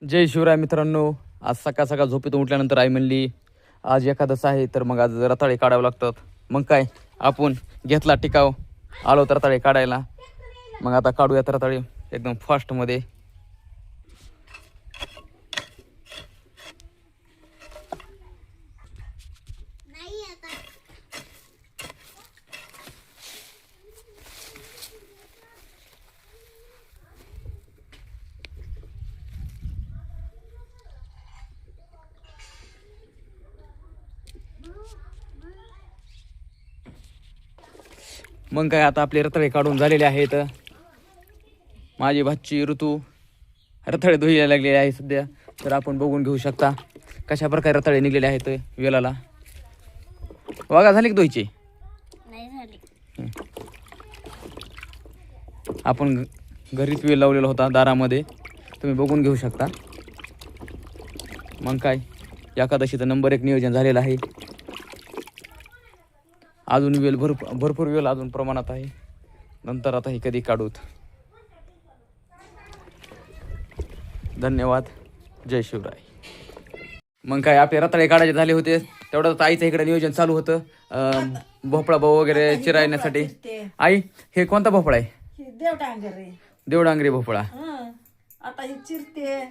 जय शिवराय मित्रांनो. आज सकाळ सकाळ झोपेतून उठल्यानंतर आई म्हणली आज एकादश आहे तर मग आज रताळे काढावे लागतात. मग काय आपण घेतला टिकाव, आलो तर रताळे काढायला. मग आता काढूयात रताळे एकदम फास्टमध्ये. मग काय आता आपले रताळे काढून झालेले आहेत. माझी भाची ऋतू रताळे धुवायला लागलेले आहे सध्या. तर आपण बघून घेऊ शकता कशा प्रकारे रताळे निघलेले आहेत वेलाला. वागा झाली की धुवायची? नाही झाली. आपण घरीच वेल लावलेला होता दारामध्ये, तुम्ही बघून घेऊ शकता. मग काय एकादशीचं नंबर 1 नियोजन झालेलं आहे. अजून वेल भरपूर वेल अजून प्रमाणात आहे. नंतर आता हे कधी काढूत. धन्यवाद. जय शिवराय. मग काय आपले रताळे काढायचे झाले होते तेवढं आईचं इकडे नियोजन चालू होतं भोपळा भाऊ वगैरे चिरायण्यासाठी. आई हे कोणता भोपळा आहे? देवडांगरे. देवडांगरी भोपळा. आता ही चिरते,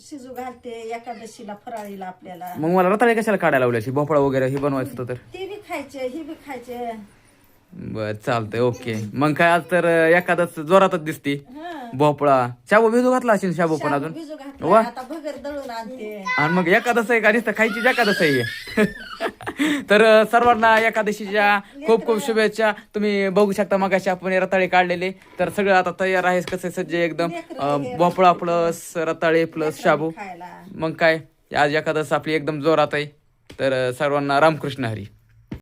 शिजू घालते एकादशीला फराळीला आपल्याला. मग मला रताळे कशाला काढायला लावल्याशी? भोपळा वगैरे हे बनवायचं होतं तर. ते बी खायचे, ही बी खायचे. बर चालतंय ओके. मग काय आज तर एखादच जोरातच दिसती. भोपळा शाबू भिजू घातला असेल. शाबू पण अजून बिजू वा. घातला, आता भगर दळून आणते. आणि मग एकादश आहे का नुसतं खायची एकादश आहे. तर सर्वांना एकादशीच्या खूप खूप शुभेच्छा. तुम्ही बघू शकता मगाशी आपण रताळे काढलेले. तर सगळं आता तयार आहे कसं सज्ज एकदम. भोपळा प्लस रताळे प्लस शाबू. खायला मग काय आज एकादश आपली एकदम जोरात आहे. तर सर्वांना रामकृष्ण हरी.